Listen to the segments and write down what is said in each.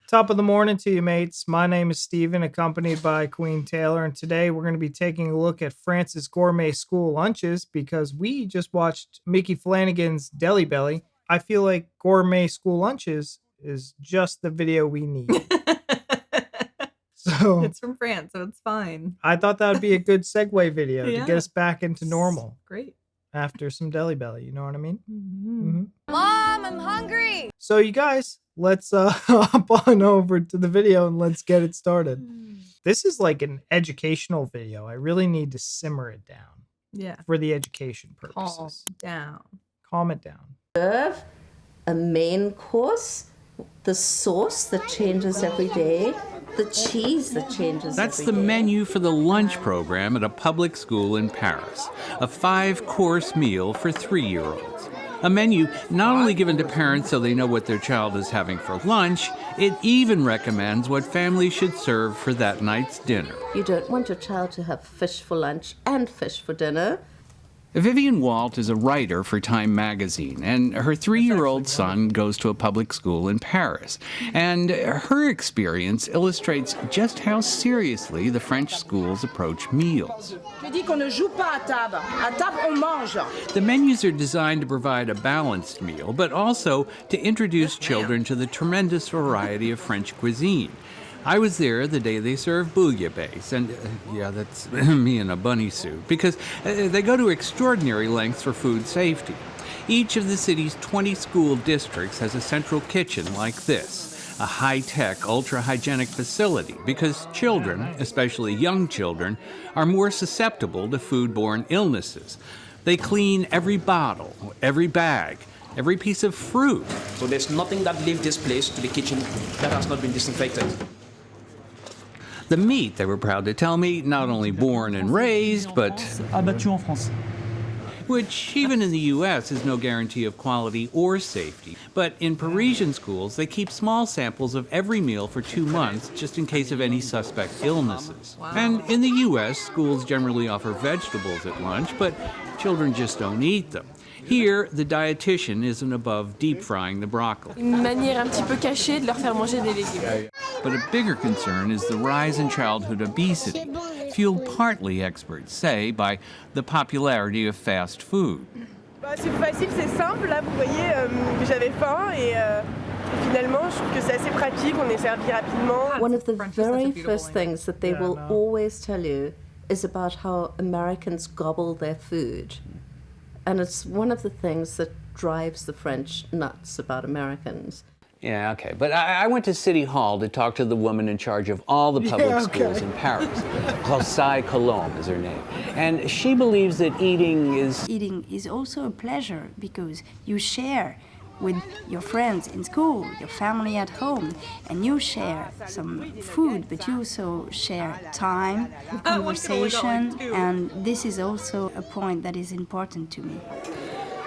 Top of the morning to you, mates. My name is Steven, accompanied by Queen Taylor, and today we're going to be taking a look at France's gourmet school lunches because we just watched Mickey Flanagan's Deli Belly. I feel like gourmet school lunches is just the video we need. So it's from France, so it's fine. I thought that would be a good segue video to get us back into normal. Great. After some Deli Belly, you know what I mean? Mm-hmm. Mom, I'm hungry. So you guys, let's hop on over to the video and let's get it started. This is like an educational video. I really need to simmer it down. Yeah. For the education purposes. Calm it down. Serve a main course, the sauce that changes every day, the cheese that changes That's every the day. menu for the lunch program at a public school in Paris. A 5-course meal for 3-year-olds. A menu not only given to parents so they know what their child is having for lunch, it even recommends what families should serve for that night's dinner. You don't want your child to have fish for lunch and fish for dinner. Vivian Walt is a writer for Time magazine, and her 3-year-old son goes to a public school in Paris. And her experience illustrates just how seriously the French schools approach meals. The menus are designed to provide a balanced meal, but also to introduce children to the tremendous variety of French cuisine. I was there the day they served bouillabaisse, and yeah, that's me in a bunny suit, because they go to extraordinary lengths for food safety. Each of the city's 20 school districts has a central kitchen like this, a high-tech, ultra-hygienic facility, because children, especially young children, are more susceptible to foodborne illnesses. They clean every bottle, every bag, every piece of fruit. So there's nothing that leaves this place to the kitchen that has not been disinfected. The meat, they were proud to tell me, not only born and raised, but which even in the U.S. is no guarantee of quality or safety. But in Parisian schools, they keep small samples of every meal for 2 months just in case of any suspect illnesses. And in the U.S., schools generally offer vegetables at lunch, but children just don't eat them. Here, the dietitian isn't above deep frying the broccoli. Une manière un petit peu cachée de leur faire manger des légumes. But a bigger concern is the rise in childhood obesity, fueled partly, experts say, by the popularity of fast food. C'est facile, c'est simple. Là, vous voyez, j'avais faim et finalement, je trouve que c'est assez pratique. On est servi rapidement. One of the very first things that they will always tell you is about how Americans gobble their food. And it's one of the things that drives the French nuts about Americans. Yeah, okay. But I went to City Hall to talk to the woman in charge of all the public schools in Paris. Rosaille Colombe is her name. And she believes that eating is also a pleasure because you share with your friends in school, your family at home, and you share some food, but you also share time, conversation, and this is also a point that is important to me.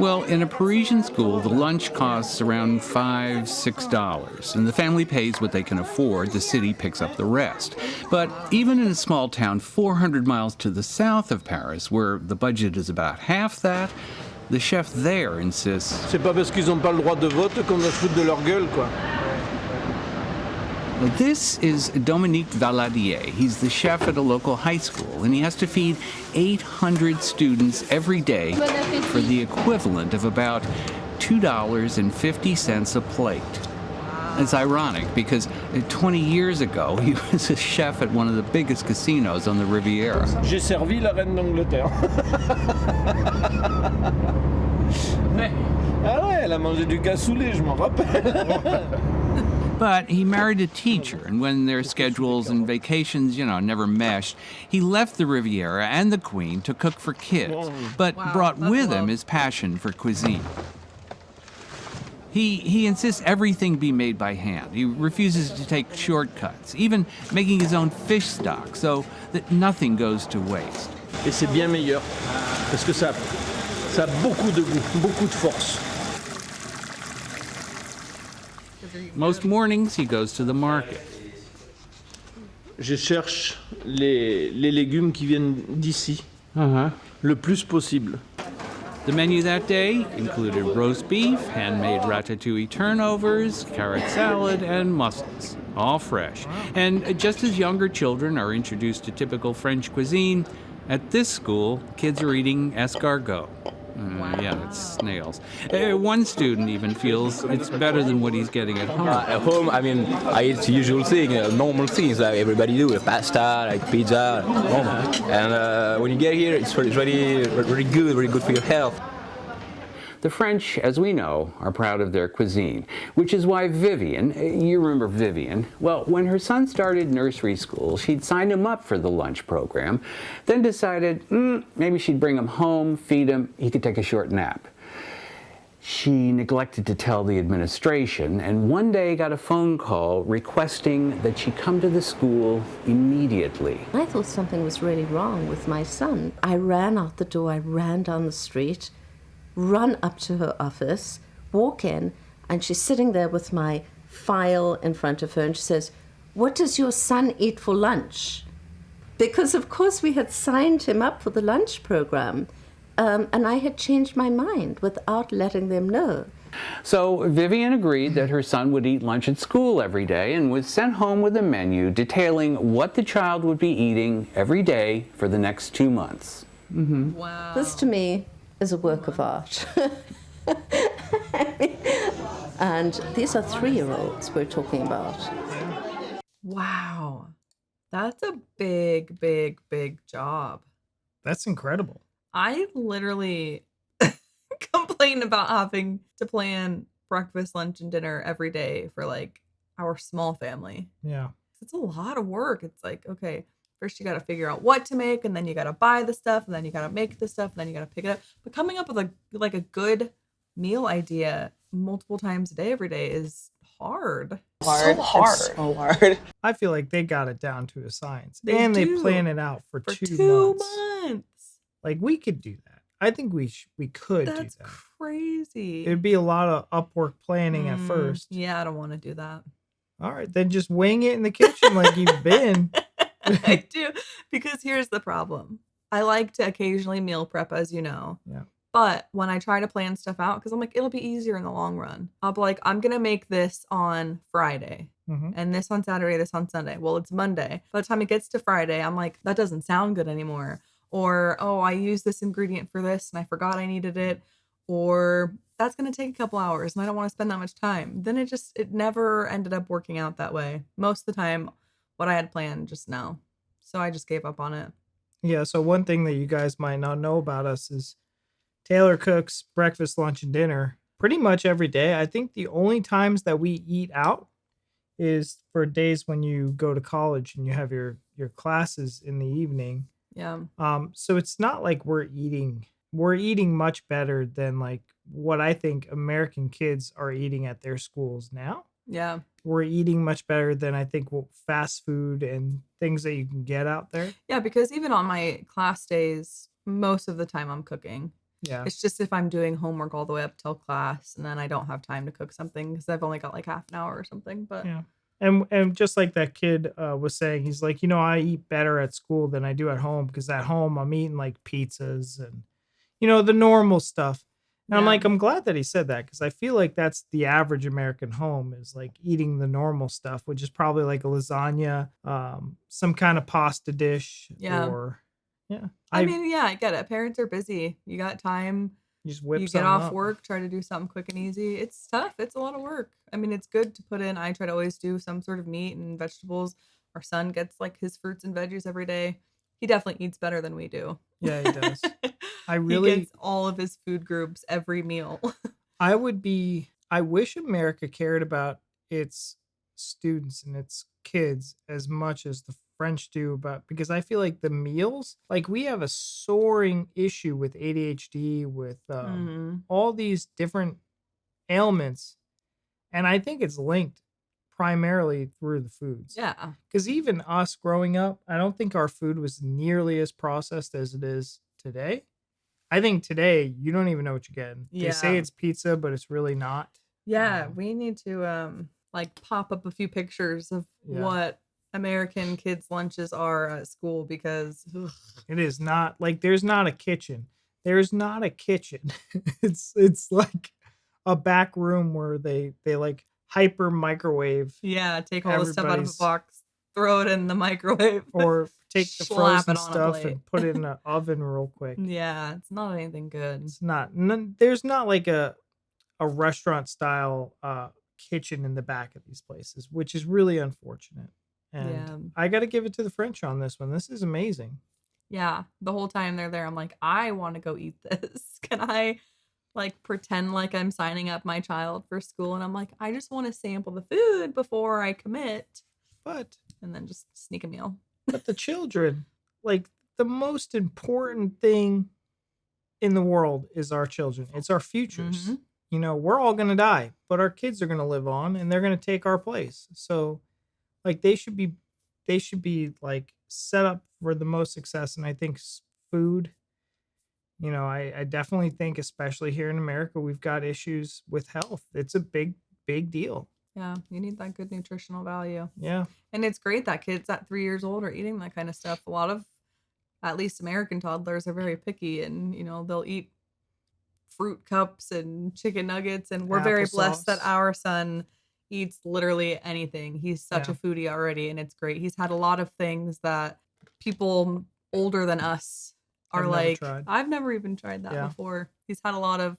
Well, in a Parisian school, the lunch costs around $5, $6, and the family pays what they can afford. The city picks up the rest. But even in a small town 400 miles to the south of Paris, where the budget is about half that, the chef there insists. C'est pas parce qu'ils n'ont pas le droit de vote qu'on doit se foutre de leur gueule, quoi. This is Dominique Valadier. He's the chef at a local high school, and he has to feed 800 students every day for the equivalent of about $2.50 a plate. It's ironic because 20 years ago, he was a chef at one of the biggest casinos on the Riviera. J'ai servi la reine d'Angleterre. Ah ouais, elle a mangé du cassoulet, je m'en rappelle. But he married a teacher, and when their schedules and vacations, never meshed, he left the Riviera and the Queen to cook for kids, but brought with him his passion for cuisine. He insists everything be made by hand. He refuses to take shortcuts, even making his own fish stock so that nothing goes to waste. Et c'est bien meilleur, parce que ça a beaucoup de goût, beaucoup de force. Most mornings he goes to the market. Je cherche les légumes qui viennent d'ici, le plus possible. The menu that day included roast beef, handmade ratatouille turnovers, carrot salad, and mussels, all fresh. And just as younger children are introduced to typical French cuisine, at this school, kids are eating escargot. Yeah, that's snails. One student even feels it's better than what he's getting at home. At home, I mean, I eat the usual thing, normal things like everybody do, pasta, like pizza, normal. And when you get here, it's really good for your health. The French, as we know, are proud of their cuisine, which is why Vivian, you remember Vivian, well, when her son started nursery school, she'd signed him up for the lunch program, then decided maybe she'd bring him home, feed him, he could take a short nap. She neglected to tell the administration, and one day got a phone call requesting that she come to the school immediately. I thought something was really wrong with my son. I ran out the door, I ran down the street, run up to her office, walk in, and she's sitting there with my file in front of her, and she says, "What does your son eat for lunch?" Because, of course, we had signed him up for the lunch program, and I had changed my mind without letting them know. So Vivian agreed that her son would eat lunch at school every day and was sent home with a menu detailing what the child would be eating every day for the next 2 months. Wow. This, to me, is a work of art. And these are 3-year-olds we're talking about. Wow. That's a big, big, big job. That's incredible. I literally complain about having to plan breakfast, lunch, and dinner every day for like our small family. Yeah. It's a lot of work. It's like, okay, first you got to figure out what to make, and then you got to buy the stuff, and then you got to make the stuff, and then you got to pick it up. But coming up with a good meal idea multiple times a day every day is hard. So hard. I feel like they got it down to a science. They and they do. plan it out for, For 2 months. 2 months. Like, we could do that. I think we could That's do that. crazy. It'd be a lot of Upwork planning at first. Yeah, I don't want to do that. All right, then just wing it in the kitchen like you've been. I do, because here's the problem. I like to occasionally meal prep, as you know. Yeah. But when I try to plan stuff out, because I'm like, it'll be easier in the long run. I'll be like, I'm going to make this on Friday and this on Saturday, this on Sunday. Well, it's Monday. By the time it gets to Friday, I'm like, that doesn't sound good anymore. Or, oh, I used this ingredient for this and I forgot I needed it. Or that's going to take a couple hours and I don't want to spend that much time. Then it never ended up working out that way. Most of the time, what I had planned, just no. So I just gave up on it. Yeah, so one thing that you guys might not know about us is Taylor cooks breakfast, lunch, and dinner pretty much every day. I think the only times that we eat out is for days when you go to college and you have your classes in the evening. Yeah. So it's not like we're eating much better than like what I think American kids are eating at their schools now. Yeah. We're eating much better than I think fast food and things that you can get out there. Yeah, because even on my class days, most of the time I'm cooking. Yeah. It's just if I'm doing homework all the way up till class and then I don't have time to cook something because I've only got like half an hour or something. But Yeah. And just like that kid was saying, he's like, I eat better at school than I do at home because at home I'm eating like pizzas and, the normal stuff. And I'm like, I'm glad that he said that because I feel like that's the average American home is like eating the normal stuff, which is probably like a lasagna, some kind of pasta dish. Yeah. Or, yeah. I mean, yeah, I get it. Parents are busy. You got time. You just whip You get something off up. work, try to do something quick and easy. It's tough. It's a lot of work. I mean, it's good to put in. I try to always do some sort of meat and vegetables. Our son gets like his fruits and veggies every day. He definitely eats better than we do. Yeah, he does. He gets all of his food groups every meal. I wish America cared about its students and its kids as much as the French do because I feel like the meals, like we have a soaring issue with ADHD, with all these different ailments. And I think it's linked primarily through the foods. Yeah. Because even us growing up, I don't think our food was nearly as processed as it is today. I think today you don't even know what you're getting. They say it's pizza, but it's really not. Yeah, we need to like pop up a few pictures of what American kids' lunches are at school because it is not like there's not a kitchen. there's not a kitchen. It's like a back room where they like hyper microwave. Yeah, take all the stuff out of a everybody's- box, throw it in the microwave. or take the Slap frozen it on a stuff plate. and put it in an oven real quick. Yeah, it's not anything good. It's not. There's not like a restaurant style kitchen in the back of these places, which is really unfortunate. And Yeah. I got to give it to the French on this one. This is amazing. Yeah, the whole time they're there, I'm like, I want to go eat this. Can I like pretend like I'm signing up my child for school? And I'm like, I just want to sample the food before I commit. And then just sneak a meal. But the children, like the most important thing in the world is our children. It's our futures. You know, we're all going to die, but our kids are going to live on and they're going to take our place. So like they should be like set up for the most success. And I think food, you know, I definitely think, especially here in America, we've got issues with health. It's a big deal. Yeah, you need that good nutritional value. Yeah. And it's great that kids at 3 years old are eating that kind of stuff. A lot of, at least American toddlers, are very picky, and you know, they'll eat fruit cups and chicken nuggets, and we're very blessed that Applesauce. our son eats literally anything. He's such Yeah. a foodie already, and it's great. He's had a lot of things that people older than us are I've never like, tried. I've never even tried that Yeah. before. He's had a lot of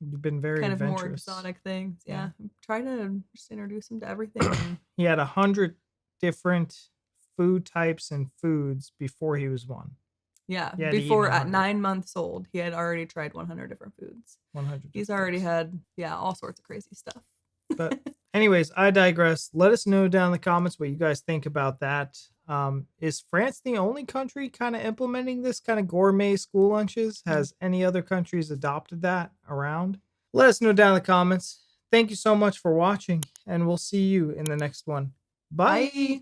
You've been very kind of more adventurous. exotic things. Yeah. Yeah. Try to just introduce him to everything. He had 100 different food types and foods before he was one. Yeah, He had to eat before at 100. 9 months old, he had already tried 100 different foods. 100 He's already had, all sorts of crazy stuff. But anyways, I digress. Let us know down in the comments what you guys think about that. Is France the only country kind of implementing this kind of gourmet school lunches? Has any other countries adopted that around? Let us know down in the comments. Thank you so much for watching, and we'll see you in the next one. Bye. Bye.